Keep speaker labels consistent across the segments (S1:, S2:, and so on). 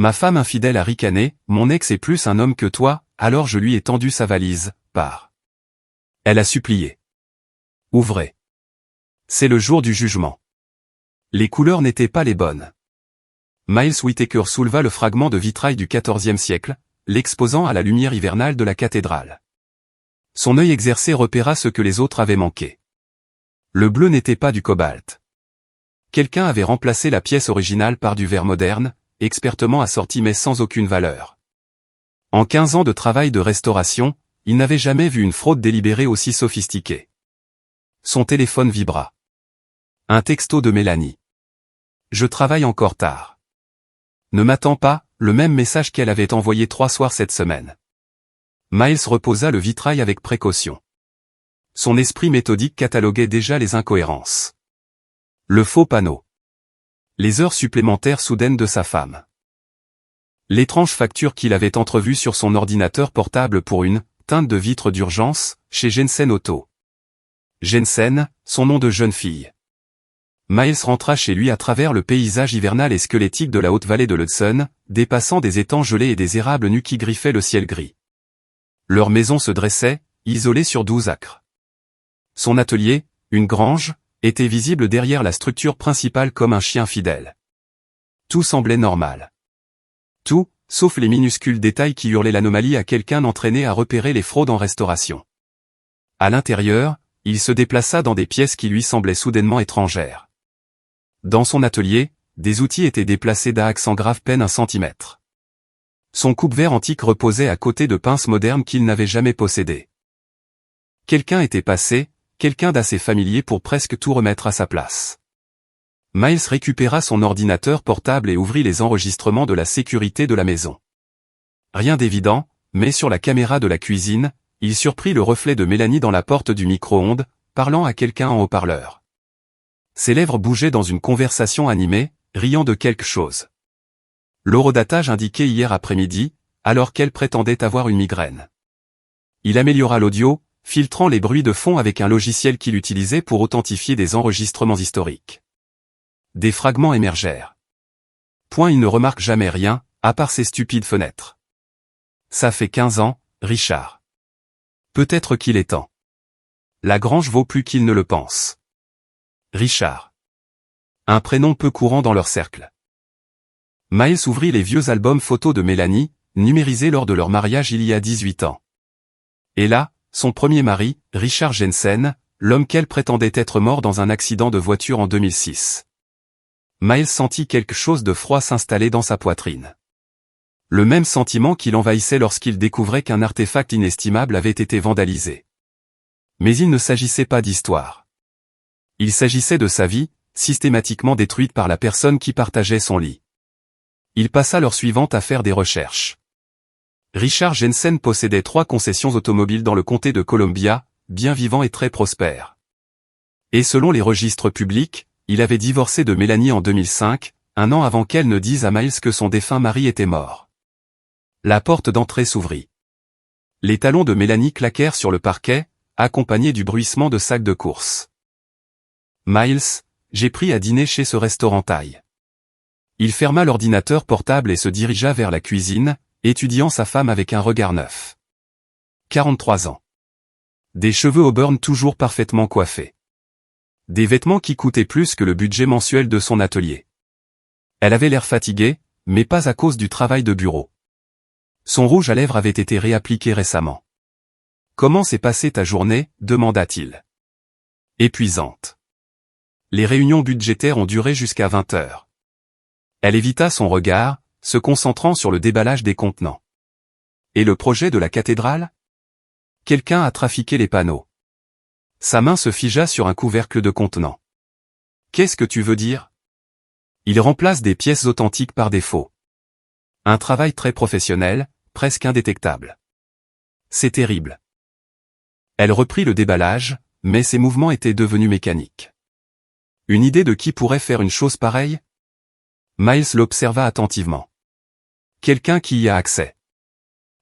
S1: Ma femme infidèle a ricané, mon ex est plus un homme que toi, alors je lui ai tendu sa valise, pars. Elle a supplié. Ouvrez. C'est le jour du jugement. Les couleurs n'étaient pas les bonnes. Miles Whittaker souleva le fragment de vitrail du XIVe siècle, l'exposant à la lumière hivernale de la cathédrale. Son œil exercé repéra ce que les autres avaient manqué. Le bleu n'était pas du cobalt. Quelqu'un avait remplacé la pièce originale par du verre moderne, expertement assorti mais sans aucune valeur. En 15 ans de travail de restauration, il n'avait jamais vu une fraude délibérée aussi sophistiquée. Son téléphone vibra. Un texto de Mélanie. Je travaille encore tard. Ne m'attends pas, le même message qu'elle avait envoyé 3 soirs cette semaine. Miles reposa le vitrail avec précaution. Son esprit méthodique cataloguait déjà les incohérences. Le faux panneau. Les heures supplémentaires soudaines de sa femme. L'étrange facture qu'il avait entrevue sur son ordinateur portable pour une teinte de vitre d'urgence, chez Jensen Auto. Jensen, son nom de jeune fille. Miles rentra chez lui à travers le paysage hivernal et squelettique de la haute vallée de l'Hudson, dépassant des étangs gelés et des érables nus qui griffaient le ciel gris. Leur maison se dressait, isolée sur 12 acres. Son atelier, une grange, était visible derrière la structure principale comme un chien fidèle. Tout semblait normal. Tout, sauf les minuscules détails qui hurlaient l'anomalie à quelqu'un entraîné à repérer les fraudes en restauration. À l'intérieur, il se déplaça dans des pièces qui lui semblaient soudainement étrangères. Dans son atelier, des outils étaient déplacés d'axes en grave peine 1 centimètre. Son coupe-verre antique reposait à côté de pinces modernes qu'il n'avait jamais possédées. Quelqu'un était passé, quelqu'un d'assez familier pour presque tout remettre à sa place. Miles récupéra son ordinateur portable et ouvrit les enregistrements de la sécurité de la maison. Rien d'évident, mais sur la caméra de la cuisine, il surprit le reflet de Mélanie dans la porte du micro-ondes, parlant à quelqu'un en haut-parleur. Ses lèvres bougeaient dans une conversation animée, riant de quelque chose. L'horodatage indiquait hier après-midi, alors qu'elle prétendait avoir une migraine. Il améliora l'audio, filtrant les bruits de fond avec un logiciel qu'il utilisait pour authentifier des enregistrements historiques. Des fragments émergèrent. Point, il ne remarque jamais rien, à part ces stupides fenêtres. Ça fait 15 ans, Richard. Peut-être qu'il est temps. La grange vaut plus qu'il ne le pense. Richard. Un prénom peu courant dans leur cercle. Miles ouvrit les vieux albums photos de Mélanie, numérisés lors de leur mariage il y a 18 ans. Et là, son premier mari, Richard Jensen, l'homme qu'elle prétendait être mort dans un accident de voiture en 2006. Miles sentit quelque chose de froid s'installer dans sa poitrine. Le même sentiment qui l'envahissait lorsqu'il découvrait qu'un artefact inestimable avait été vandalisé. Mais il ne s'agissait pas d'histoire. Il s'agissait de sa vie, systématiquement détruite par la personne qui partageait son lit. Il passa l'heure suivante à faire des recherches. Richard Jensen possédait 3 concessions automobiles dans le comté de Columbia, bien vivant et très prospère. Et selon les registres publics, il avait divorcé de Mélanie en 2005, 1 an avant qu'elle ne dise à Miles que son défunt mari était mort. La porte d'entrée s'ouvrit. Les talons de Mélanie claquèrent sur le parquet, accompagnés du bruissement de sacs de course. Miles, j'ai pris à dîner chez ce restaurant thaï. Il ferma l'ordinateur portable et se dirigea vers la cuisine, étudiant sa femme avec un regard neuf. 43 ans. Des cheveux auburn toujours parfaitement coiffés. Des vêtements qui coûtaient plus que le budget mensuel de son atelier. Elle avait l'air fatiguée, mais pas à cause du travail de bureau. Son rouge à lèvres avait été réappliqué récemment. « Comment s'est passée ta journée ?» demanda-t-il. Épuisante. Les réunions budgétaires ont duré jusqu'à 20 heures. Elle évita son regard, se concentrant sur le déballage des contenants. Et le projet de la cathédrale? Quelqu'un a trafiqué les panneaux. Sa main se figea sur un couvercle de contenant. Qu'est-ce que tu veux dire? Il remplace des pièces authentiques par défaut. Un travail très professionnel, presque indétectable. C'est terrible. Elle reprit le déballage, mais ses mouvements étaient devenus mécaniques. Une idée de qui pourrait faire une chose pareille? Miles l'observa attentivement. Quelqu'un qui y a accès.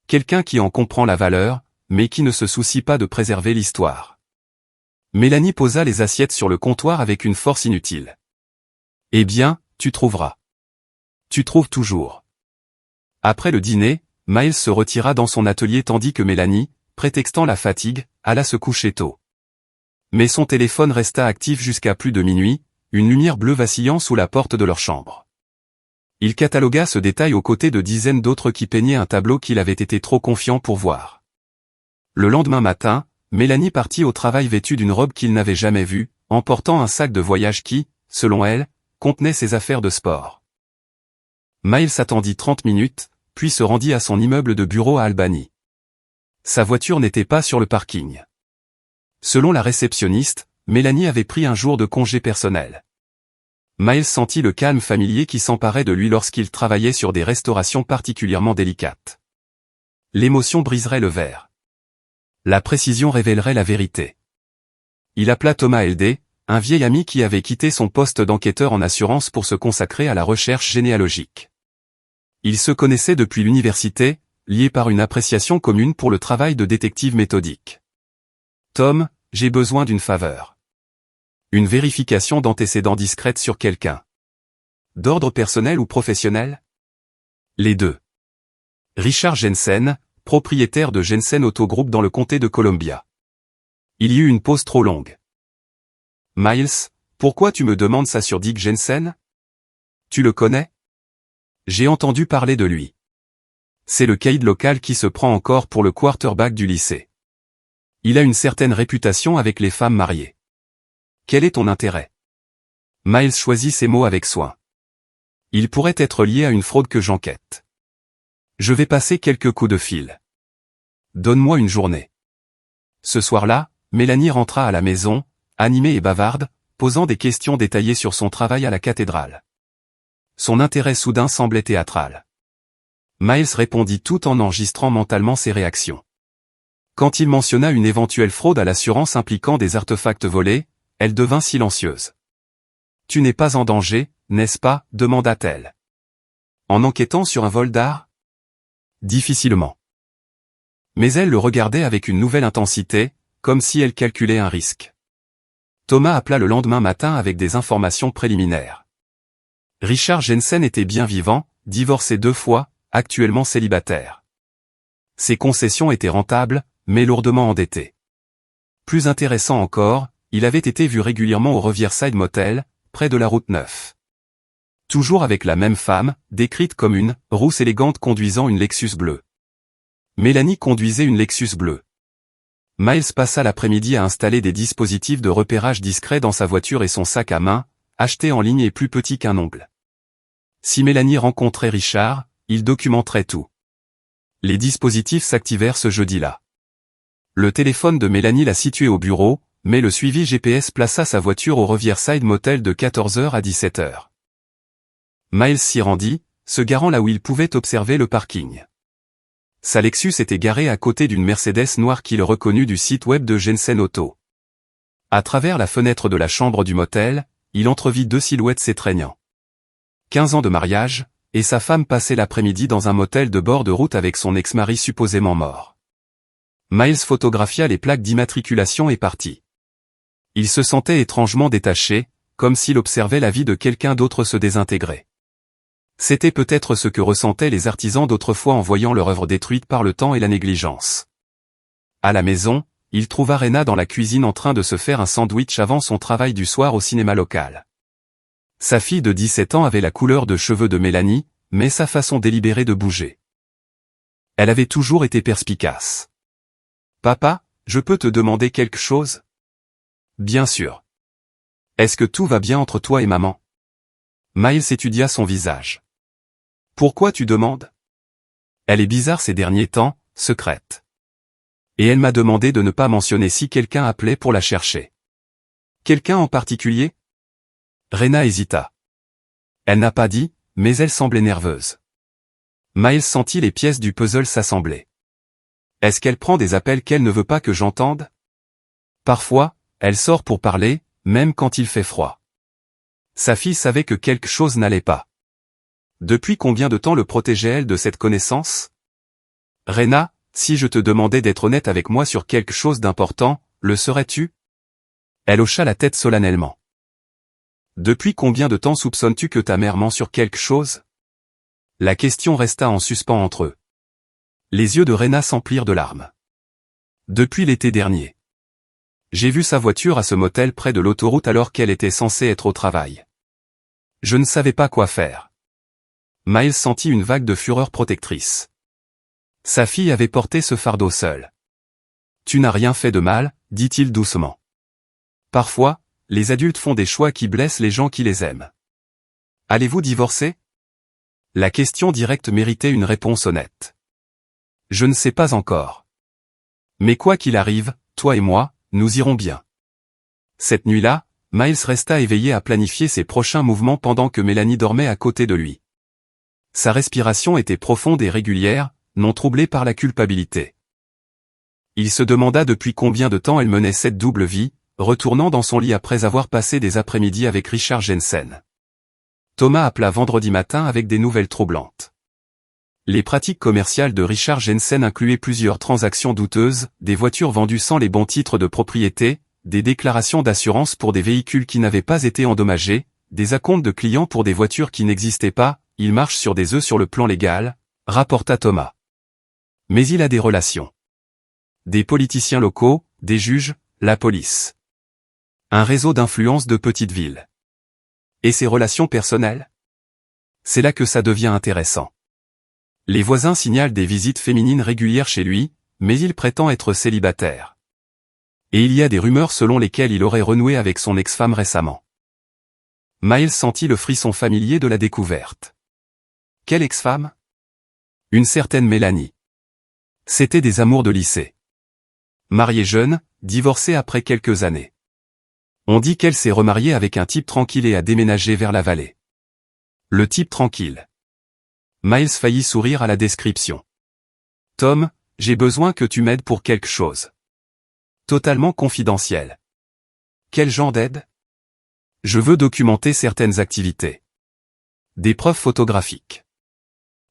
S1: Quelqu'un qui en comprend la valeur, mais qui ne se soucie pas de préserver l'histoire. Mélanie posa les assiettes sur le comptoir avec une force inutile. Eh bien, tu trouveras. Tu trouves toujours. Après le dîner, Miles se retira dans son atelier tandis que Mélanie, prétextant la fatigue, alla se coucher tôt. Mais son téléphone resta actif jusqu'à plus de minuit, une lumière bleue vacillant sous la porte de leur chambre. Il catalogua ce détail aux côtés de dizaines d'autres qui peignaient un tableau qu'il avait été trop confiant pour voir. Le lendemain matin, Mélanie partit au travail vêtue d'une robe qu'il n'avait jamais vue, emportant un sac de voyage qui, selon elle, contenait ses affaires de sport. Miles attendit 30 minutes, puis se rendit à son immeuble de bureau à Albany. Sa voiture n'était pas sur le parking. Selon la réceptionniste, Mélanie avait pris un jour de congé personnel. Miles sentit le calme familier qui s'emparait de lui lorsqu'il travaillait sur des restaurations particulièrement délicates. L'émotion briserait le verre. La précision révélerait la vérité. Il appela Thomas Eldé, un vieil ami qui avait quitté son poste d'enquêteur en assurance pour se consacrer à la recherche généalogique. Ils se connaissaient depuis l'université, liés par une appréciation commune pour le travail de détective méthodique. « Tom, j'ai besoin d'une faveur. Une vérification d'antécédents discrète sur quelqu'un. D'ordre personnel ou professionnel ? Les deux. Richard Jensen, propriétaire de Jensen Auto Group dans le comté de Columbia. » Il y eut une pause trop longue. « Miles, pourquoi tu me demandes ça sur Dick Jensen ? Tu le connais ? J'ai entendu parler de lui. C'est le caïd local qui se prend encore pour le quarterback du lycée. Il a une certaine réputation avec les femmes mariées. Quel est ton intérêt ? » Miles choisit ses mots avec soin. « Il pourrait être lié à une fraude que j'enquête. Je vais passer quelques coups de fil. Donne-moi une journée. » Ce soir-là, Mélanie rentra à la maison, animée et bavarde, posant des questions détaillées sur son travail à la cathédrale. Son intérêt soudain semblait théâtral. Miles répondit tout en enregistrant mentalement ses réactions. Quand il mentionna une éventuelle fraude à l'assurance impliquant des artefacts volés, elle devint silencieuse. « Tu n'es pas en danger, n'est-ce pas ? Demanda-t-elle. En enquêtant sur un vol d'art ? Difficilement. Mais elle le regardait avec une nouvelle intensité, comme si elle calculait un risque. Thomas appela le lendemain matin avec des informations préliminaires. Richard Jensen était bien vivant, divorcé 2 fois, actuellement célibataire. Ses concessions étaient rentables, mais lourdement endetté. Plus intéressant encore, il avait été vu régulièrement au Riverside Motel, près de la route 9. Toujours avec la même femme, décrite comme une « rousse élégante conduisant une Lexus bleue ». Mélanie conduisait une Lexus bleue. Miles passa l'après-midi à installer des dispositifs de repérage discrets dans sa voiture et son sac à main, acheté en ligne et plus petit qu'un ongle. Si Mélanie rencontrait Richard, il documenterait tout. Les dispositifs s'activèrent ce jeudi-là. Le téléphone de Mélanie la situait au bureau, mais le suivi GPS plaça sa voiture au Riverside Motel de 14h à 17h. Miles s'y rendit, se garant là où il pouvait observer le parking. Sa Lexus était garée à côté d'une Mercedes noire qu'il reconnut du site web de Jensen Auto. À travers la fenêtre de la chambre du motel, il entrevit 2 silhouettes s'étreignant. 15 ans de mariage, et sa femme passait l'après-midi dans un motel de bord de route avec son ex-mari supposément mort. Miles photographia les plaques d'immatriculation et partit. Il se sentait étrangement détaché, comme s'il observait la vie de quelqu'un d'autre se désintégrer. C'était peut-être ce que ressentaient les artisans d'autrefois en voyant leur œuvre détruite par le temps et la négligence. À la maison, il trouva Rena dans la cuisine en train de se faire un sandwich avant son travail du soir au cinéma local. Sa fille de 17 ans avait la couleur de cheveux de Mélanie, mais sa façon délibérée de bouger. Elle avait toujours été perspicace. « Papa, je peux te demander quelque chose ? » « Bien sûr. Est-ce que tout va bien entre toi et maman ? » Miles étudia son visage. « Pourquoi tu demandes ? Elle est bizarre ces derniers temps, secrète. Et elle m'a demandé de ne pas mentionner si quelqu'un appelait pour la chercher. » « Quelqu'un en particulier ? » Rena hésita. Elle n'a pas dit, mais elle semblait nerveuse. Miles sentit les pièces du puzzle s'assembler. Est-ce qu'elle prend des appels qu'elle ne veut pas que j'entende ? Parfois, elle sort pour parler, même quand il fait froid. Sa fille savait que quelque chose n'allait pas. Depuis combien de temps le protégeait-elle de cette connaissance ? Rena, si je te demandais d'être honnête avec moi sur quelque chose d'important, le serais-tu ? Elle hocha la tête solennellement. Depuis combien de temps soupçonnes-tu que ta mère ment sur quelque chose ? La question resta en suspens entre eux. Les yeux de Rena s'emplirent de larmes. Depuis l'été dernier. J'ai vu sa voiture à ce motel près de l'autoroute alors qu'elle était censée être au travail. Je ne savais pas quoi faire. Miles sentit une vague de fureur protectrice. Sa fille avait porté ce fardeau seule. Tu n'as rien fait de mal, dit-il doucement. Parfois, les adultes font des choix qui blessent les gens qui les aiment. Allez-vous divorcer? La question directe méritait une réponse honnête. Je ne sais pas encore. Mais quoi qu'il arrive, toi et moi, nous irons bien. Cette nuit-là, Miles resta éveillé à planifier ses prochains mouvements pendant que Mélanie dormait à côté de lui. Sa respiration était profonde et régulière, non troublée par la culpabilité. Il se demanda depuis combien de temps elle menait cette double vie, retournant dans son lit après avoir passé des après-midi avec Richard Jensen. Thomas appela vendredi matin avec des nouvelles troublantes. Les pratiques commerciales de Richard Jensen incluaient plusieurs transactions douteuses, des voitures vendues sans les bons titres de propriété, des déclarations d'assurance pour des véhicules qui n'avaient pas été endommagés, des acomptes de clients pour des voitures qui n'existaient pas. Il marche sur des œufs sur le plan légal, rapporta Thomas. Mais il a des relations. Des politiciens locaux, des juges, la police. Un réseau d'influence de petites villes. Et ses relations personnelles? C'est là que ça devient intéressant. Les voisins signalent des visites féminines régulières chez lui, mais il prétend être célibataire. Et il y a des rumeurs selon lesquelles il aurait renoué avec son ex-femme récemment. Miles sentit le frisson familier de la découverte. Quelle ex-femme? Une certaine Mélanie. C'était des amours de lycée. Mariée jeune, divorcée après quelques années. On dit qu'elle s'est remariée avec un type tranquille et a déménagé vers la vallée. Le type tranquille. Miles faillit sourire à la description. Tom, j'ai besoin que tu m'aides pour quelque chose. Totalement confidentiel. Quel genre d'aide? Je veux documenter certaines activités. Des preuves photographiques.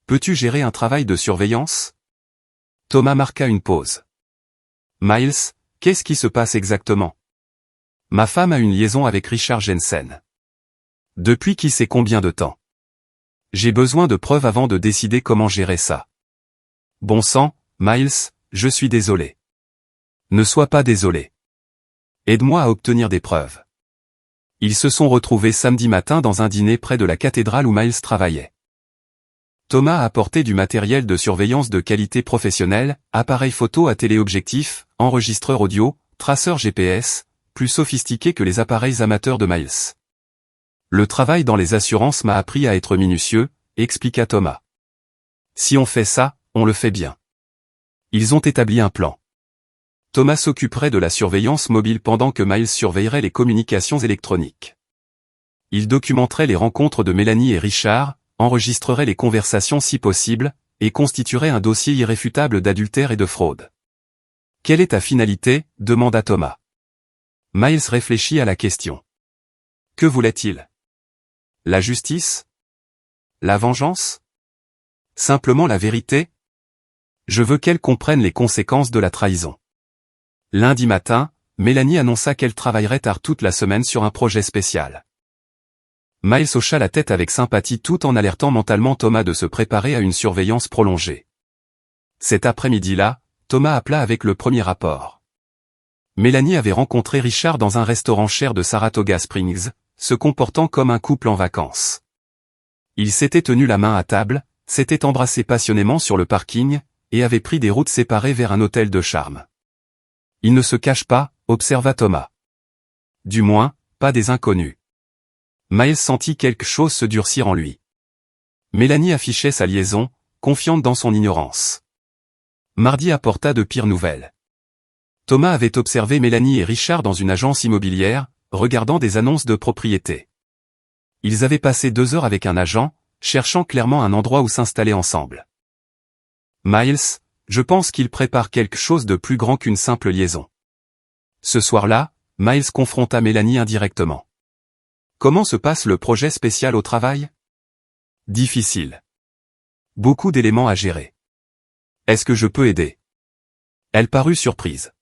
S1: Peux-tu gérer un travail de surveillance? Thomas marqua une pause. Miles, qu'est-ce qui se passe exactement? Ma femme a une liaison avec Richard Jensen. Depuis qui sait combien de temps? J'ai besoin de preuves avant de décider comment gérer ça. Bon sang, Miles, je suis désolé. Ne sois pas désolé. Aide-moi à obtenir des preuves. Ils se sont retrouvés samedi matin dans un dîner près de la cathédrale où Miles travaillait. Thomas a apporté du matériel de surveillance de qualité professionnelle, appareil photo à téléobjectif, enregistreur audio, traceur GPS, plus sophistiqué que les appareils amateurs de Miles. Le travail dans les assurances m'a appris à être minutieux, expliqua Thomas. Si on fait ça, on le fait bien. Ils ont établi un plan. Thomas s'occuperait de la surveillance mobile pendant que Miles surveillerait les communications électroniques. Il documenterait les rencontres de Mélanie et Richard, enregistrerait les conversations si possible, et constituerait un dossier irréfutable d'adultère et de fraude. Quelle est ta finalité? Demanda Thomas. Miles réfléchit à la question. Que voulait-il? La justice? La vengeance? Simplement la vérité? Je veux qu'elle comprenne les conséquences de la trahison. Lundi matin, Mélanie annonça qu'elle travaillerait tard toute la semaine sur un projet spécial. Miles hocha la tête avec sympathie tout en alertant mentalement Thomas de se préparer à une surveillance prolongée. Cet après-midi-là, Thomas appela avec le premier rapport. Mélanie avait rencontré Richard dans un restaurant cher de Saratoga Springs, se comportant comme un couple en vacances. Ils s'étaient tenus la main à table, s'étaient embrassés passionnément sur le parking, et avaient pris des routes séparées vers un hôtel de charme. Ils ne se cachent pas, observa Thomas. Du moins, pas des inconnus. Miles sentit quelque chose se durcir en lui. Mélanie affichait sa liaison, confiante dans son ignorance. Mardi apporta de pires nouvelles. Thomas avait observé Mélanie et Richard dans une agence immobilière, regardant des annonces de propriété. Ils avaient passé 2 heures avec un agent, cherchant clairement un endroit où s'installer ensemble. Miles, je pense qu'il prépare quelque chose de plus grand qu'une simple liaison. Ce soir-là, Miles confronta Mélanie indirectement. Comment se passe le projet spécial au travail? Difficile. Beaucoup d'éléments à gérer. Est-ce que je peux aider? Elle parut surprise.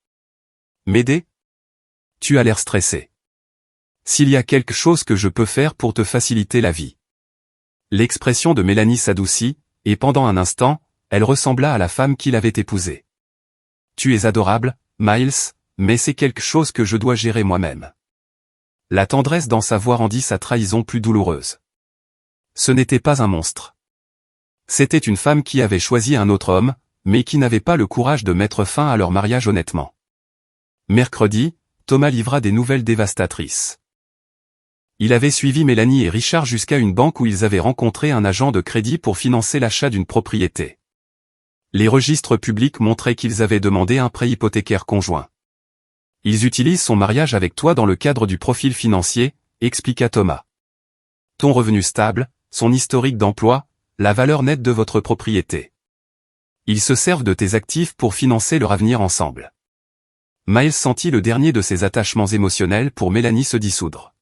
S1: M'aider? Tu as l'air stressé. S'il y a quelque chose que je peux faire pour te faciliter la vie. L'expression de Mélanie s'adoucit, et pendant un instant, elle ressembla à la femme qu'il avait épousée. Tu es adorable, Miles, mais c'est quelque chose que je dois gérer moi-même. La tendresse dans sa voix rendit sa trahison plus douloureuse. Ce n'était pas un monstre. C'était une femme qui avait choisi un autre homme, mais qui n'avait pas le courage de mettre fin à leur mariage honnêtement. Mercredi, Thomas livra des nouvelles dévastatrices. Il avait suivi Mélanie et Richard jusqu'à une banque où ils avaient rencontré un agent de crédit pour financer l'achat d'une propriété. Les registres publics montraient qu'ils avaient demandé un prêt hypothécaire conjoint. Ils utilisent son mariage avec toi dans le cadre du profil financier, expliqua Thomas. Ton revenu stable, son historique d'emploi, la valeur nette de votre propriété. Ils se servent de tes actifs pour financer leur avenir ensemble. Miles sentit le dernier de ses attachements émotionnels pour Mélanie se dissoudre.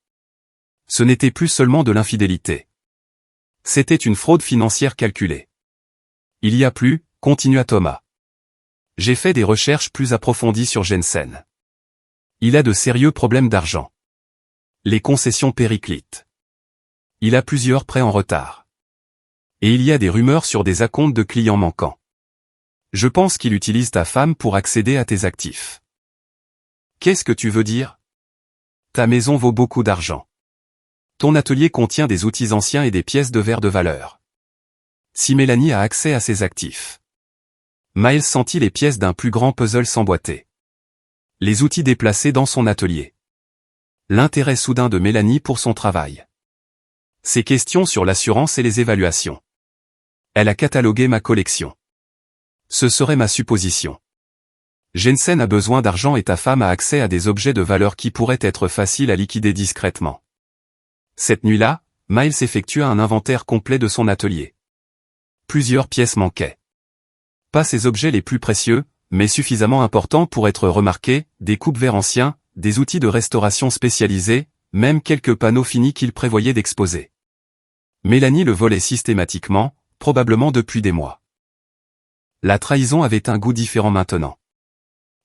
S1: Ce n'était plus seulement de l'infidélité. C'était une fraude financière calculée. Il y a plus, continua Thomas. J'ai fait des recherches plus approfondies sur Jensen. Il a de sérieux problèmes d'argent. Les concessions périclitent. Il a plusieurs prêts en retard. Et il y a des rumeurs sur des acomptes de clients manquants. Je pense qu'il utilise ta femme pour accéder à tes actifs. Qu'est-ce que tu veux dire? Ta maison vaut beaucoup d'argent. Ton atelier contient des outils anciens et des pièces de verre de valeur. Si Mélanie a accès à ses actifs. Miles sentit les pièces d'un plus grand puzzle s'emboîter. Les outils déplacés dans son atelier. L'intérêt soudain de Mélanie pour son travail. Ses questions sur l'assurance et les évaluations. Elle a catalogué ma collection. Ce serait ma supposition. Jensen a besoin d'argent et ta femme a accès à des objets de valeur qui pourraient être faciles à liquider discrètement. Cette nuit-là, Miles effectua un inventaire complet de son atelier. Plusieurs pièces manquaient. Pas ses objets les plus précieux, mais suffisamment importants pour être remarqués, des coupe-verres anciens, des outils de restauration spécialisés, même quelques panneaux finis qu'il prévoyait d'exposer. Mélanie le volait systématiquement, probablement depuis des mois. La trahison avait un goût différent maintenant.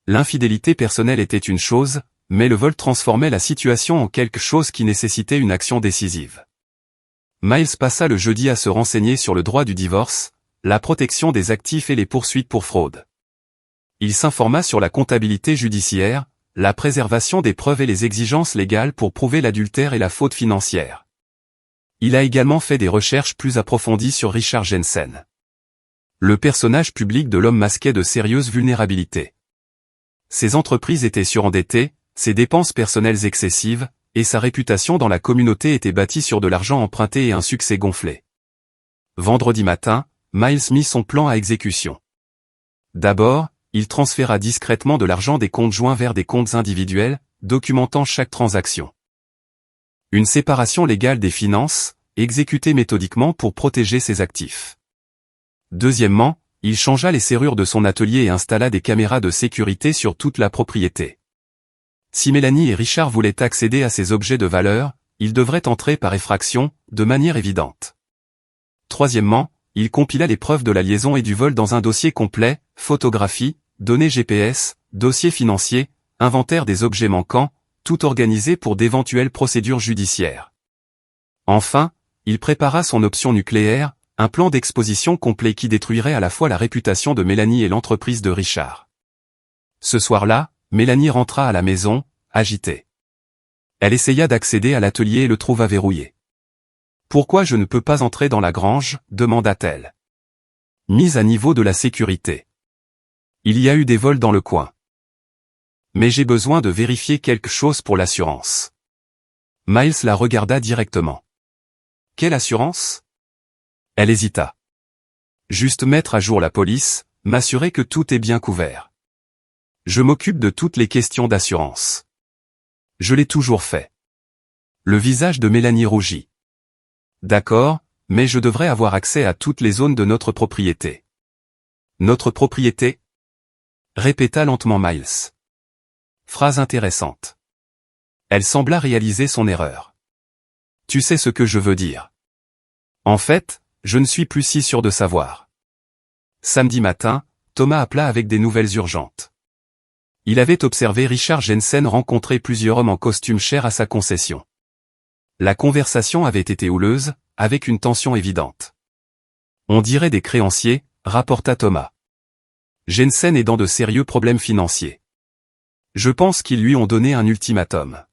S1: L'infidélité personnelle était une chose, mais le vol transformait la situation en quelque chose qui nécessitait une action décisive. Miles passa le jeudi à se renseigner sur le droit du divorce, la protection des actifs et les poursuites pour fraude. Il s'informa sur la comptabilité judiciaire, la préservation des preuves et les exigences légales pour prouver l'adultère et la faute financière. Il a également fait des recherches plus approfondies sur Richard Jensen. Le personnage public de l'homme masquait de sérieuses vulnérabilités. Ses entreprises étaient surendettées, ses dépenses personnelles excessives, et sa réputation dans la communauté était bâtie sur de l'argent emprunté et un succès gonflé. Vendredi matin, Miles mit son plan à exécution. D'abord, il transféra discrètement de l'argent des comptes joints vers des comptes individuels, documentant chaque transaction. Une séparation légale des finances, exécutée méthodiquement pour protéger ses actifs. Deuxièmement, il changea les serrures de son atelier et installa des caméras de sécurité sur toute la propriété. Si Mélanie et Richard voulaient accéder à ces objets de valeur, ils devraient entrer par effraction, de manière évidente. Troisièmement, il compila les preuves de la liaison et du vol dans un dossier complet, photographie, données GPS, dossier financier, inventaire des objets manquants, tout organisé pour d'éventuelles procédures judiciaires. Enfin, il prépara son option nucléaire, un plan d'exposition complet qui détruirait à la fois la réputation de Mélanie et l'entreprise de Richard. Ce soir-là, Mélanie rentra à la maison, agitée. Elle essaya d'accéder à l'atelier et le trouva verrouillé. « Pourquoi je ne peux pas entrer dans la grange ?» demanda-t-elle. « Mise à niveau de la sécurité. Il y a eu des vols dans le coin. Mais j'ai besoin de vérifier quelque chose pour l'assurance. » Miles la regarda directement. « Quelle assurance ?» Elle hésita. « Juste mettre à jour la police, m'assurer que tout est bien couvert. Je m'occupe de toutes les questions d'assurance. Je l'ai toujours fait. » Le visage de Mélanie rougit. « D'accord, mais je devrais avoir accès à toutes les zones de notre propriété. »« Notre propriété ?» répéta lentement Miles. Phrase intéressante. Elle sembla réaliser son erreur. « Tu sais ce que je veux dire. En fait, je ne suis plus si sûr de savoir. » Samedi matin, Thomas appela avec des nouvelles urgentes. Il avait observé Richard Jensen rencontrer plusieurs hommes en costume cher à sa concession. La conversation avait été houleuse, avec une tension évidente. On dirait des créanciers, rapporta Thomas. Jensen est dans de sérieux problèmes financiers. Je pense qu'ils lui ont donné un ultimatum.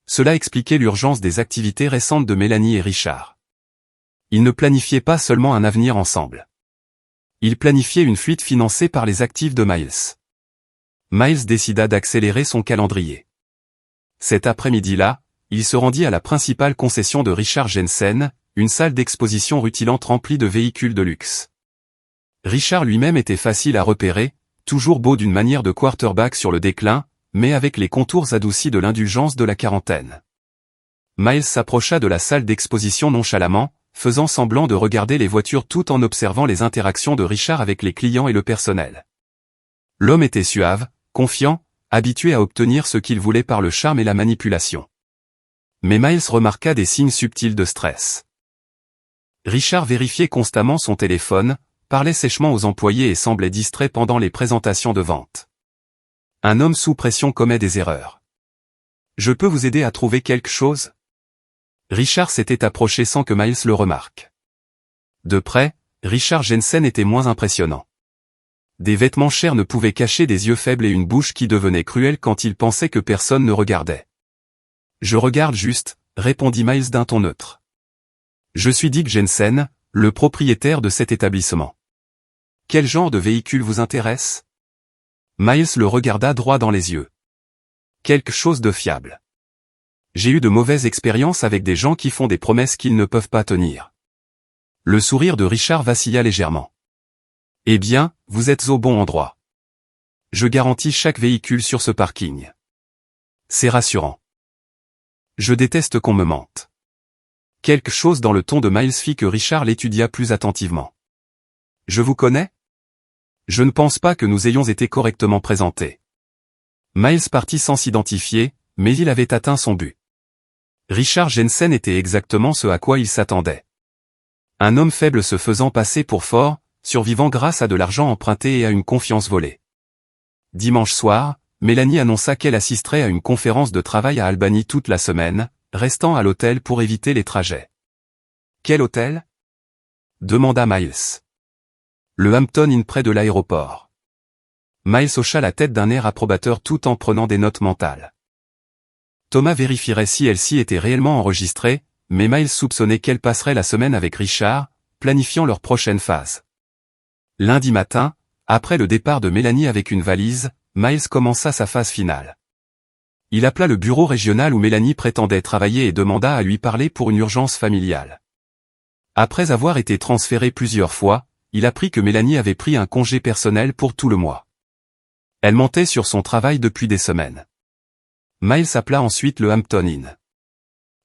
S1: Cela expliquait l'urgence des activités récentes de Mélanie et Richard. Ils ne planifiaient pas seulement un avenir ensemble. Ils planifiaient une fuite financée par les actifs de Miles. Miles décida d'accélérer son calendrier. Cet après-midi-là, il se rendit à la principale concession de Richard Jensen, une salle d'exposition rutilante remplie de véhicules de luxe. Richard lui-même était facile à repérer, toujours beau d'une manière de quarterback sur le déclin, mais avec les contours adoucis de l'indulgence de la quarantaine. Miles s'approcha de la salle d'exposition nonchalamment, faisant semblant de regarder les voitures tout en observant les interactions de Richard avec les clients et le personnel. L'homme était suave, confiant, habitué à obtenir ce qu'il voulait par le charme et la manipulation. Mais Miles remarqua des signes subtils de stress. Richard vérifiait constamment son téléphone, parlait sèchement aux employés et semblait distrait pendant les présentations de vente. Un homme sous pression commet des erreurs. Je peux vous aider à trouver quelque chose? Richard s'était approché sans que Miles le remarque. De près, Richard Jensen était moins impressionnant. Des vêtements chers ne pouvaient cacher des yeux faibles et une bouche qui devenait cruelle quand il pensait que personne ne regardait. Je regarde juste, répondit Miles d'un ton neutre. Je suis Dick Jensen, le propriétaire de cet établissement. Quel genre de véhicule vous intéresse? Miles le regarda droit dans les yeux. Quelque chose de fiable. J'ai eu de mauvaises expériences avec des gens qui font des promesses qu'ils ne peuvent pas tenir. Le sourire de Richard vacilla légèrement. Eh bien, vous êtes au bon endroit. Je garantis chaque véhicule sur ce parking. C'est rassurant. Je déteste qu'on me mente. Quelque chose dans le ton de Miles fit que Richard l'étudia plus attentivement. Je vous connais? Je ne pense pas que nous ayons été correctement présentés. Miles partit sans s'identifier, mais il avait atteint son but. Richard Jensen était exactement ce à quoi il s'attendait. Un homme faible se faisant passer pour fort, survivant grâce à de l'argent emprunté et à une confiance volée. Dimanche soir, Mélanie annonça qu'elle assisterait à une conférence de travail à Albany toute la semaine, restant à l'hôtel pour éviter les trajets. Quel hôtel? Demanda Miles. Le Hampton Inn près de l'aéroport. Miles hocha la tête d'un air approbateur tout en prenant des notes mentales. Thomas vérifierait si elle-ci était réellement enregistrée, mais Miles soupçonnait qu'elle passerait la semaine avec Richard, planifiant leur prochaine phase. Lundi matin, après le départ de Mélanie avec une valise, Miles commença sa phase finale. Il appela le bureau régional où Mélanie prétendait travailler et demanda à lui parler pour une urgence familiale. Après avoir été transféré plusieurs fois, il apprit que Mélanie avait pris un congé personnel pour tout le mois. Elle mentait sur son travail depuis des semaines. Miles appela ensuite le Hampton Inn.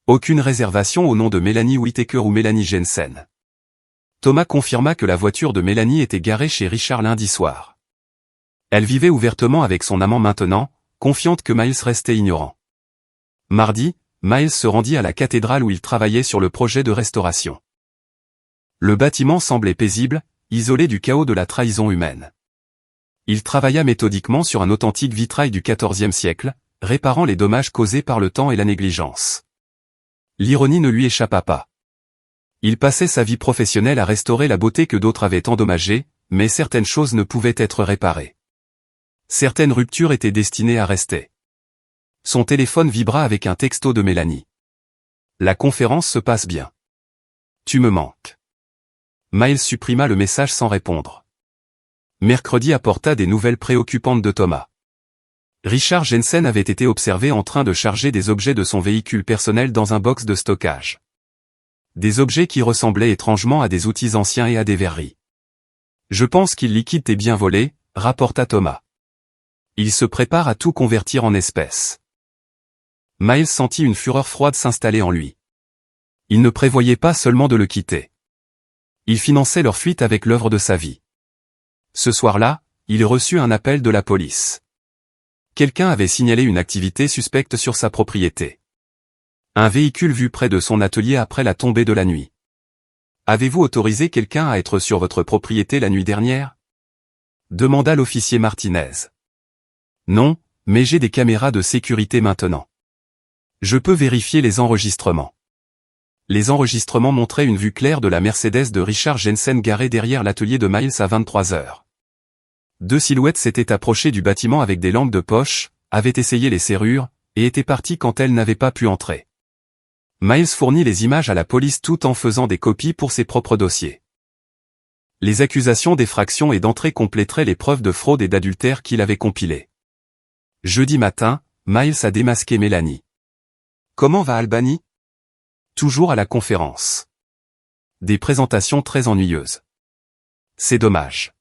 S1: Aucune réservation au nom de Mélanie Whittaker ou Mélanie Jensen. Thomas confirma que la voiture de Mélanie était garée chez Richard lundi soir. Elle vivait ouvertement avec son amant maintenant, confiante que Miles restait ignorant. Mardi, Miles se rendit à la cathédrale où il travaillait sur le projet de restauration. Le bâtiment semblait paisible, isolé du chaos de la trahison humaine. Il travailla méthodiquement sur un authentique vitrail du XIVe siècle, réparant les dommages causés par le temps et la négligence. L'ironie ne lui échappa pas. Il passait sa vie professionnelle à restaurer la beauté que d'autres avaient endommagée, mais certaines choses ne pouvaient être réparées. Certaines ruptures étaient destinées à rester. Son téléphone vibra avec un texto de Mélanie. La conférence se passe bien. Tu me manques. Miles supprima le message sans répondre. Mercredi apporta des nouvelles préoccupantes de Thomas. Richard Jensen avait été observé en train de charger des objets de son véhicule personnel dans un box de stockage. Des objets qui ressemblaient étrangement à des outils anciens et à des verreries. Je pense qu'il liquide tes biens volés, rapporta Thomas. Il se prépare à tout convertir en espèces. Miles sentit une fureur froide s'installer en lui. Il ne prévoyait pas seulement de le quitter. Il finançait leur fuite avec l'œuvre de sa vie. Ce soir-là, il reçut un appel de la police. Quelqu'un avait signalé une activité suspecte sur sa propriété. Un véhicule vu près de son atelier après la tombée de la nuit. Avez-vous autorisé quelqu'un à être sur votre propriété la nuit dernière? Demanda l'officier Martinez. Non, mais j'ai des caméras de sécurité maintenant. Je peux vérifier les enregistrements. Les enregistrements montraient une vue claire de la Mercedes de Richard Jensen garée derrière l'atelier de Miles à 23 heures. Deux silhouettes s'étaient approchées du bâtiment avec des lampes de poche, avaient essayé les serrures, et étaient parties quand elles n'avaient pas pu entrer. Miles fournit les images à la police tout en faisant des copies pour ses propres dossiers. Les accusations d'effraction et d'entrée compléteraient les preuves de fraude et d'adultère qu'il avait compilées. Jeudi matin, Miles a démasqué Mélanie. Comment va Albany? Toujours à la conférence. Des présentations très ennuyeuses. C'est dommage.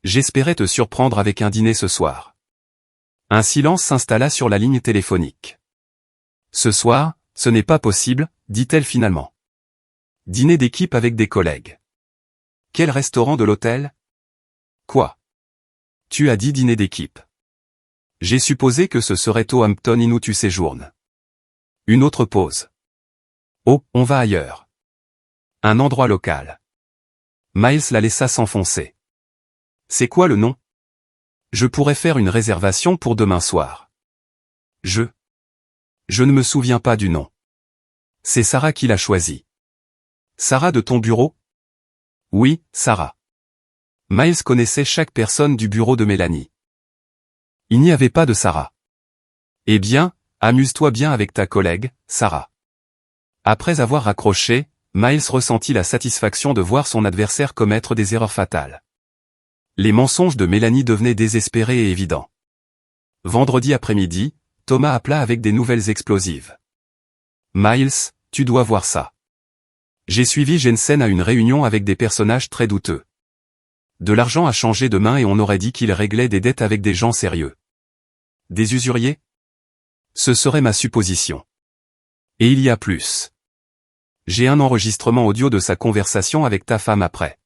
S1: J'espérais te surprendre avec un dîner ce soir. Un silence s'installa sur la ligne téléphonique. Ce soir, ce n'est pas possible, dit-elle finalement. Dîner d'équipe avec des collègues. Quel restaurant de l'hôtel? Quoi? Tu as dit dîner d'équipe. J'ai supposé que ce serait au Hampton Inn où tu séjournes. Une autre pause. Oh, on va ailleurs. Un endroit local. Miles la laissa s'enfoncer. C'est quoi le nom? Je pourrais faire une réservation pour demain soir. Je ne me souviens pas du nom. C'est Sarah qui l'a choisi. Sarah de ton bureau? Oui, Sarah. Miles connaissait chaque personne du bureau de Mélanie. Il n'y avait pas de Sarah. Eh bien, amuse-toi bien avec ta collègue, Sarah. Après avoir raccroché, Miles ressentit la satisfaction de voir son adversaire commettre des erreurs fatales. Les mensonges de Mélanie devenaient désespérés et évidents. Vendredi après-midi, Thomas appela avec des nouvelles explosives. Miles, tu dois voir ça. J'ai suivi Jensen à une réunion avec des personnages très douteux. De l'argent a changé de main et on aurait dit qu'il réglait des dettes avec des gens sérieux. Des usuriers? Ce serait ma supposition. Et il y a plus. J'ai un enregistrement audio de sa conversation avec ta femme après.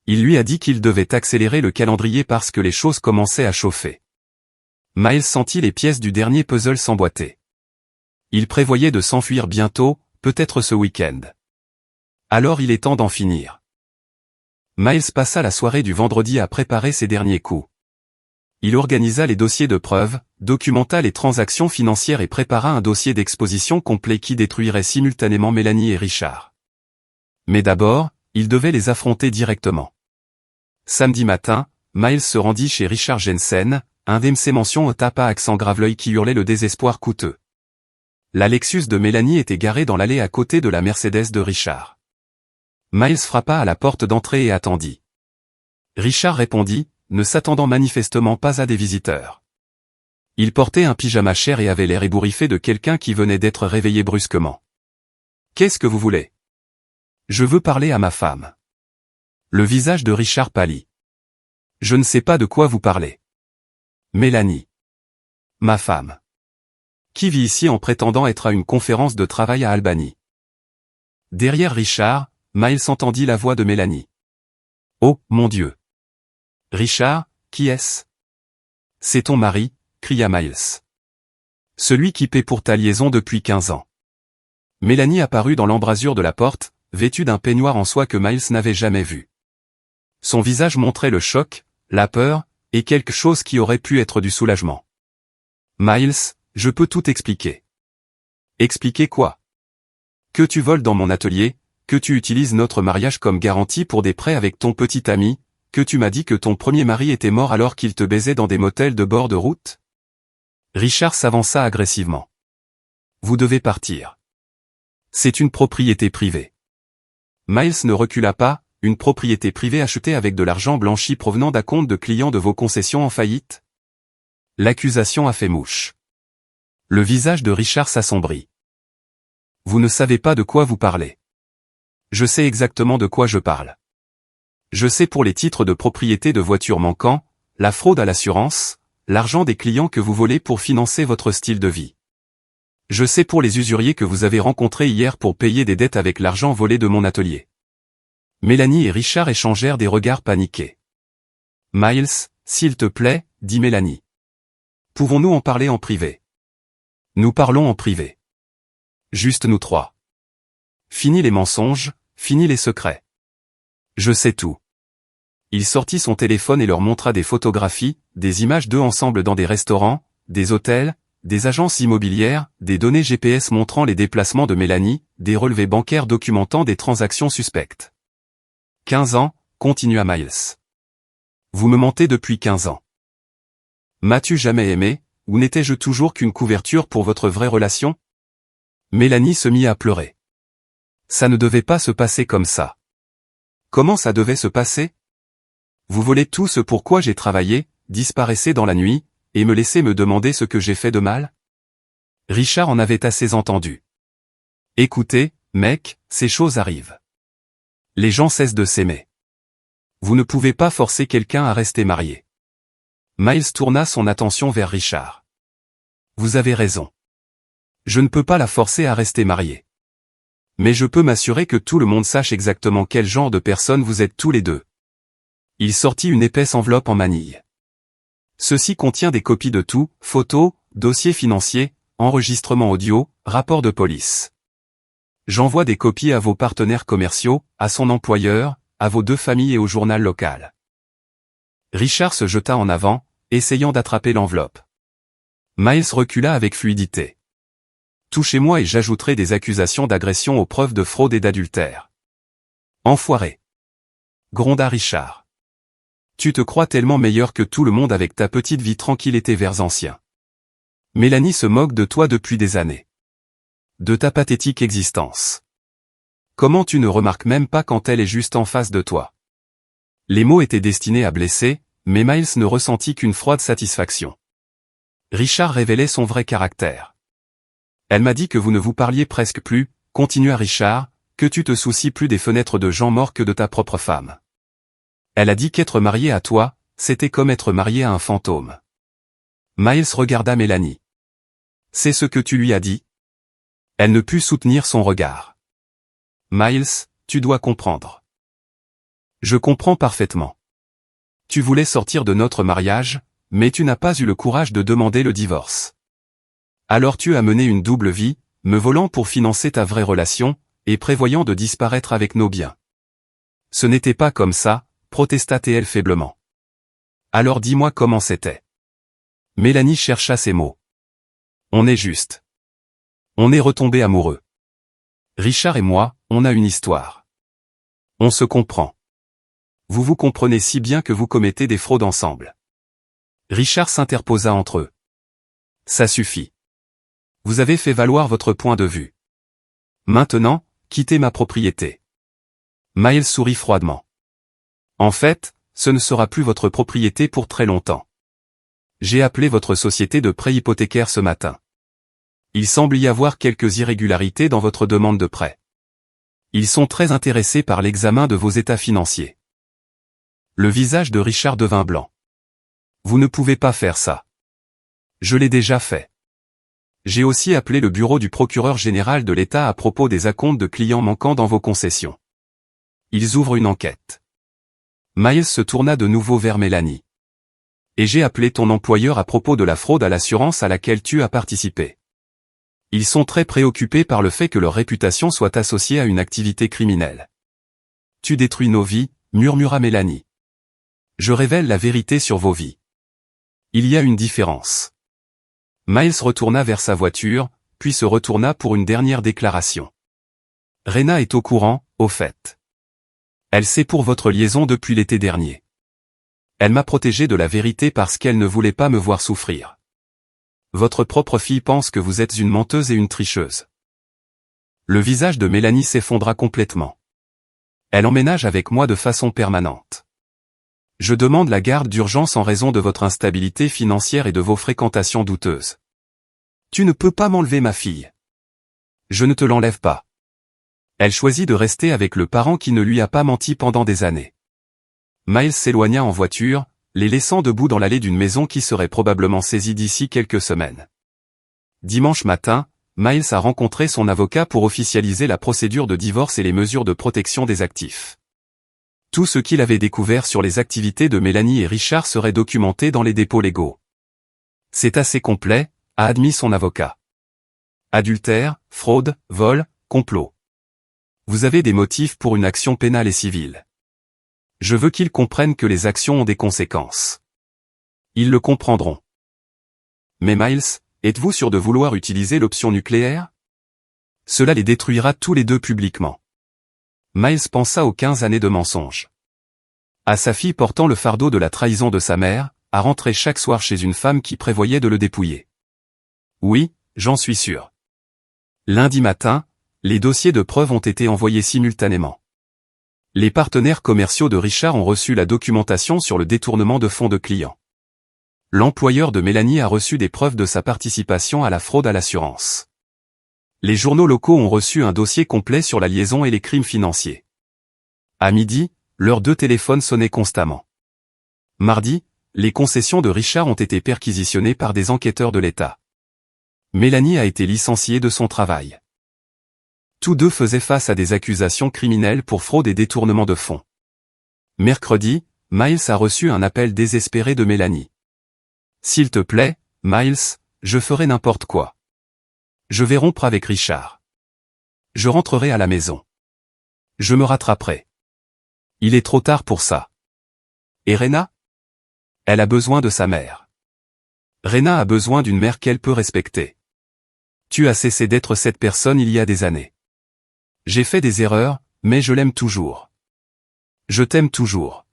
S1: Il lui a dit qu'il devait accélérer le calendrier parce que les choses commençaient à chauffer. Miles sentit les pièces du dernier puzzle s'emboîter. Il prévoyait de s'enfuir bientôt, peut-être ce week-end. Alors il est temps d'en finir. Miles passa la soirée du vendredi à préparer ses derniers coups. Il organisa les dossiers de preuves, documenta les transactions financières et prépara un dossier d'exposition complet qui détruirait simultanément Mélanie et Richard. Mais d'abord, il devait les affronter directement. Samedi matin, Miles se rendit chez Richard Jensen, un d'MC mention au tape à accent grave l'œil qui hurlait le désespoir coûteux. La Lexus de Mélanie était garée dans l'allée à côté de la Mercedes de Richard. Miles frappa à la porte d'entrée et attendit. Richard répondit, ne s'attendant manifestement pas à des visiteurs. Il portait un pyjama cher et avait l'air ébouriffé de quelqu'un qui venait d'être réveillé brusquement. « Qu'est-ce que vous voulez ? » « Je veux parler à ma femme. » Le visage de Richard pâlit. « Je ne sais pas de quoi vous parlez. »« Mélanie. Ma femme. Qui vit ici en prétendant être à une conférence de travail à Albany. » Derrière Richard, Miles entendit la voix de Mélanie. « Oh, mon Dieu. Richard, qui est-ce ? » « C'est ton mari, » cria Miles. « Celui qui paie pour ta liaison depuis 15 ans. » Mélanie apparut dans l'embrasure de la porte, vêtue d'un peignoir en soie que Miles n'avait jamais vu. Son visage montrait le choc, la peur, et quelque chose qui aurait pu être du soulagement. « Miles, je peux tout expliquer. »« Expliquer quoi ? » ?»« Que tu voles dans mon atelier, que tu utilises notre mariage comme garantie pour des prêts avec ton petit ami, que tu m'as dit que ton premier mari était mort alors qu'il te baisait dans des motels de bord de route ?» Richard s'avança agressivement. « Vous devez partir. C'est une propriété privée. » Miles ne recula pas, une propriété privée achetée avec de l'argent blanchi provenant d'acomptes de clients de vos concessions en faillite? L'accusation a fait mouche. Le visage de Richard s'assombrit. Vous ne savez pas de quoi vous parlez. Je sais exactement de quoi je parle. Je sais pour les titres de propriété de voitures manquants, la fraude à l'assurance, l'argent des clients que vous volez pour financer votre style de vie. Je sais pour les usuriers que vous avez rencontrés hier pour payer des dettes avec l'argent volé de mon atelier. Mélanie et Richard échangèrent des regards paniqués. Miles, s'il te plaît, dit Mélanie. Pouvons-nous en parler en privé? Nous parlons en privé. Juste nous trois. Fini les mensonges, fini les secrets. Je sais tout. Il sortit son téléphone et leur montra des photographies, des images d'eux ensemble dans des restaurants, des hôtels, des agences immobilières, des données GPS montrant les déplacements de Mélanie, des relevés bancaires documentant des transactions suspectes. 15 ans, continua Miles. Vous me mentez depuis 15 ans. M'as-tu jamais aimé, ou n'étais-je toujours qu'une couverture pour votre vraie relation? Mélanie se mit à pleurer. Ça ne devait pas se passer comme ça. Comment ça devait se passer? Vous volez tout ce pour quoi j'ai travaillé, disparaissez dans la nuit, et me laissez me demander ce que j'ai fait de mal? Richard en avait assez entendu. Écoutez, mec, ces choses arrivent. Les gens cessent de s'aimer. Vous ne pouvez pas forcer quelqu'un à rester marié. Miles tourna son attention vers Richard. Vous avez raison. Je ne peux pas la forcer à rester mariée. Mais je peux m'assurer que tout le monde sache exactement quel genre de personne vous êtes tous les deux. Il sortit une épaisse enveloppe en manille. Ceci contient des copies de tout, photos, dossiers financiers, enregistrements audio, rapports de police. J'envoie des copies à vos partenaires commerciaux, à son employeur, à vos deux familles et au journal local. Richard se jeta en avant, essayant d'attraper l'enveloppe. Miles recula avec fluidité. Touchez-moi et j'ajouterai des accusations d'agression aux preuves de fraude et d'adultère. Enfoiré. Gronda Richard. Tu te crois tellement meilleur que tout le monde avec ta petite vie tranquille et tes vers anciens. Mélanie se moque de toi depuis des années. De ta pathétique existence. Comment tu ne remarques même pas quand elle est juste en face de toi? Les mots étaient destinés à blesser, mais Miles ne ressentit qu'une froide satisfaction. Richard révélait son vrai caractère. Elle m'a dit que vous ne vous parliez presque plus, continua Richard, que tu te soucies plus des fenêtres de gens morts que de ta propre femme. Elle a dit qu'être marié à toi, c'était comme être marié à un fantôme. Miles regarda Mélanie. C'est ce que tu lui as dit? Elle ne put soutenir son regard. Miles, tu dois comprendre. Je comprends parfaitement. Tu voulais sortir de notre mariage, mais tu n'as pas eu le courage de demander le divorce. Alors tu as mené une double vie, me volant pour financer ta vraie relation, et prévoyant de disparaître avec nos biens. Ce n'était pas comme ça, protesta-t-elle faiblement. Alors dis-moi comment c'était. Mélanie chercha ses mots. On est juste. On est retombés amoureux. Richard et moi, on a une histoire. On se comprend. Vous vous comprenez si bien que vous commettez des fraudes ensemble. Richard s'interposa entre eux. Ça suffit. Vous avez fait valoir votre point de vue. Maintenant, quittez ma propriété. Miles sourit froidement. En fait, ce ne sera plus votre propriété pour très longtemps. J'ai appelé votre société de prêt hypothécaire ce matin. Il semble y avoir quelques irrégularités dans votre demande de prêt. Ils sont très intéressés par l'examen de vos états financiers. Le visage de Richard devint blanc. Vous ne pouvez pas faire ça. Je l'ai déjà fait. J'ai aussi appelé le bureau du procureur général de l'État à propos des acomptes de clients manquants dans vos concessions. Ils ouvrent une enquête. Miles se tourna de nouveau vers Mélanie. Et j'ai appelé ton employeur à propos de la fraude à l'assurance à laquelle tu as participé. Ils sont très préoccupés par le fait que leur réputation soit associée à une activité criminelle. Tu détruis nos vies, murmura Mélanie. Je révèle la vérité sur vos vies. Il y a une différence. Miles retourna vers sa voiture, puis se retourna pour une dernière déclaration. Rena est au courant, au fait. Elle sait pour votre liaison depuis l'été dernier. Elle m'a protégé de la vérité parce qu'elle ne voulait pas me voir souffrir. Votre propre fille pense que vous êtes une menteuse et une tricheuse. Le visage de Mélanie s'effondra complètement. Elle emménage avec moi de façon permanente. Je demande la garde d'urgence en raison de votre instabilité financière et de vos fréquentations douteuses. Tu ne peux pas m'enlever ma fille. Je ne te l'enlève pas. Elle choisit de rester avec le parent qui ne lui a pas menti pendant des années. Miles s'éloigna en voiture, les laissant debout dans l'allée d'une maison qui serait probablement saisie d'ici quelques semaines. Dimanche matin, Miles a rencontré son avocat pour officialiser la procédure de divorce et les mesures de protection des actifs. Tout ce qu'il avait découvert sur les activités de Mélanie et Richard serait documenté dans les dépôts légaux. C'est assez complet, a admis son avocat. Adultère, fraude, vol, complot. Vous avez des motifs pour une action pénale et civile. Je veux qu'ils comprennent que les actions ont des conséquences. Ils le comprendront. Mais Miles, Êtes-vous sûr de vouloir utiliser l'option nucléaire? Cela les détruira tous les deux publiquement. Miles pensa aux 15 années de mensonges. À sa fille portant le fardeau de la trahison de sa mère, à rentrer chaque soir chez une femme qui prévoyait de le dépouiller. Oui, j'en suis sûr. Lundi matin, les dossiers de preuves ont été envoyés simultanément. Les partenaires commerciaux de Richard ont reçu la documentation sur le détournement de fonds de clients. L'employeur de Mélanie a reçu des preuves de sa participation à la fraude à l'assurance. Les journaux locaux ont reçu un dossier complet sur la liaison et les crimes financiers. À midi, leurs deux téléphones sonnaient constamment. Mardi, les concessions de Richard ont été perquisitionnées par des enquêteurs de l'État. Mélanie a été licenciée de son travail. Tous deux faisaient face à des accusations criminelles pour fraude et détournement de fonds. Mercredi, Miles a reçu un appel désespéré de Mélanie. « S'il te plaît, Miles, je ferai n'importe quoi. Je vais rompre avec Richard. Je rentrerai à la maison. Je me rattraperai. Il est trop tard pour ça. Et Rena? Elle a besoin de sa mère. Rena a besoin d'une mère qu'elle peut respecter. Tu as cessé d'être cette personne il y a des années. J'ai fait des erreurs, mais je l'aime toujours. Je t'aime toujours. »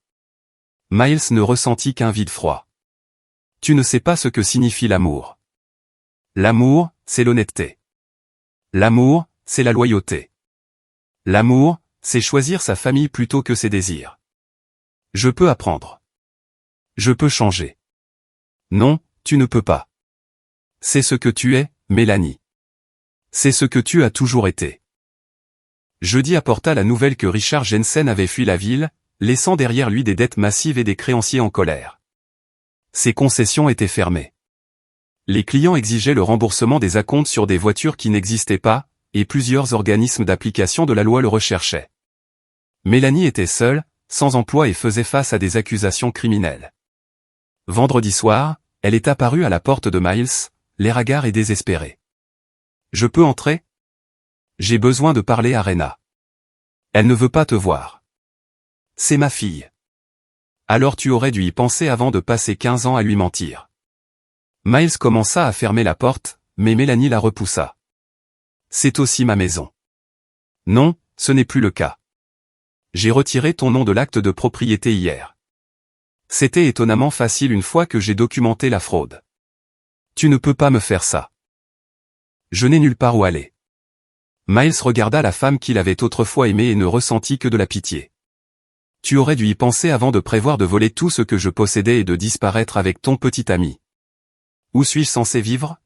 S1: Miles ne ressentit qu'un vide froid. Tu ne sais pas ce que signifie l'amour. L'amour, c'est l'honnêteté. L'amour, c'est la loyauté. L'amour, c'est choisir sa famille plutôt que ses désirs. Je peux apprendre. Je peux changer. Non, tu ne peux pas. C'est ce que tu es, Mélanie. C'est ce que tu as toujours été. Jeudi apporta la nouvelle que Richard Jensen avait fui la ville, laissant derrière lui des dettes massives et des créanciers en colère. Ses concessions étaient fermées. Les clients exigeaient le remboursement des acomptes sur des voitures qui n'existaient pas, et plusieurs organismes d'application de la loi le recherchaient. Mélanie était seule, sans emploi et faisait face à des accusations criminelles. Vendredi soir, elle est apparue à la porte de Miles, l'air hagard et désespéré. « Je peux entrer? J'ai besoin de parler à Rena. Elle ne veut pas te voir. C'est ma fille. Alors tu aurais dû y penser avant de passer 15 ans à lui mentir. » Miles commença à fermer la porte, mais Mélanie la repoussa. « C'est aussi ma maison. » « Non, ce n'est plus le cas. J'ai retiré ton nom de l'acte de propriété hier. C'était étonnamment facile une fois que j'ai documenté la fraude. Tu ne peux pas me faire ça. Je n'ai nulle part où aller. » Miles regarda la femme qu'il avait autrefois aimée et ne ressentit que de la pitié. « Tu aurais dû y penser avant de prévoir de voler tout ce que je possédais et de disparaître avec ton petit ami. Où suis-je censé vivre?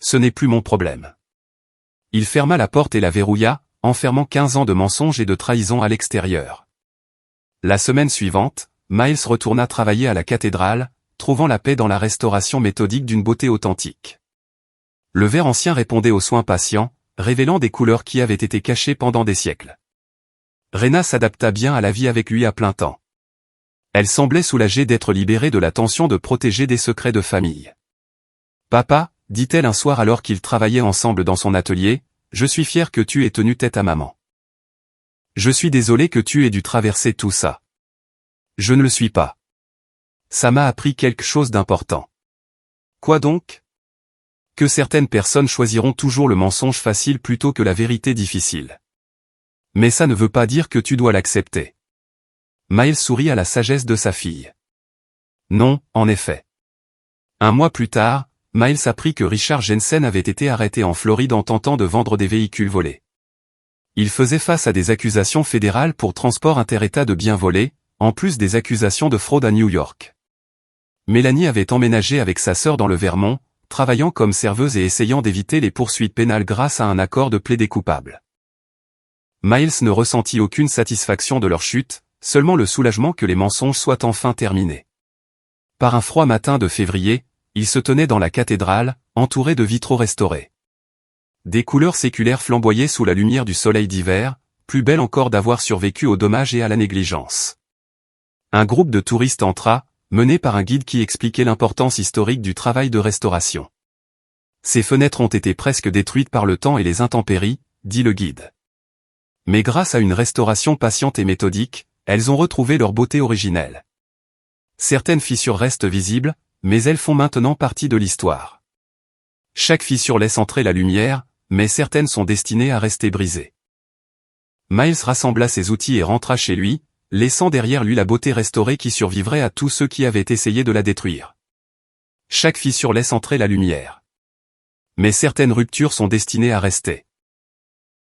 S1: Ce n'est plus mon problème. » Il ferma la porte et la verrouilla, enfermant 15 ans de mensonges et de trahison à l'extérieur. La semaine suivante, Miles retourna travailler à la cathédrale, trouvant la paix dans la restauration méthodique d'une beauté authentique. Le verre ancien répondait aux soins patients, révélant des couleurs qui avaient été cachées pendant des siècles. Rena s'adapta bien à la vie avec lui à plein temps. Elle semblait soulagée d'être libérée de la tension de protéger des secrets de famille. « Papa, dit-elle un soir alors qu'ils travaillaient ensemble dans son atelier, je suis fière que tu aies tenu tête à maman. Je suis désolée que tu aies dû traverser tout ça. Je ne le suis pas. Ça m'a appris quelque chose d'important. » Quoi donc? Que certaines personnes choisiront toujours le mensonge facile plutôt que la vérité difficile. Mais ça ne veut pas dire que tu dois l'accepter. Miles sourit à la sagesse de sa fille. Non, en effet. Un mois plus tard, Miles apprit que Richard Jensen avait été arrêté en Floride en tentant de vendre des véhicules volés. Il faisait face à des accusations fédérales pour transport inter-État de biens volés, en plus des accusations de fraude à New York. Mélanie avait emménagé avec sa sœur dans le Vermont, travaillant comme serveuse et essayant d'éviter les poursuites pénales grâce à un accord de plaidé coupable. Miles ne ressentit aucune satisfaction de leur chute, seulement le soulagement que les mensonges soient enfin terminés. Par un froid matin de février, il se tenait dans la cathédrale, entouré de vitraux restaurés. Des couleurs séculaires flamboyaient sous la lumière du soleil d'hiver, plus belle encore d'avoir survécu aux dommages et à la négligence. Un groupe de touristes entra, mené par un guide qui expliquait l'importance historique du travail de restauration. Ces fenêtres ont été presque détruites par le temps et les intempéries, dit le guide. Mais grâce à une restauration patiente et méthodique, elles ont retrouvé leur beauté originelle. Certaines fissures restent visibles, mais elles font maintenant partie de l'histoire. Chaque fissure laisse entrer la lumière, mais certaines sont destinées à rester brisées. Miles rassembla ses outils et rentra chez lui, laissant derrière lui la beauté restaurée qui survivrait à tous ceux qui avaient essayé de la détruire. Chaque fissure laisse entrer la lumière. Mais certaines ruptures sont destinées à rester.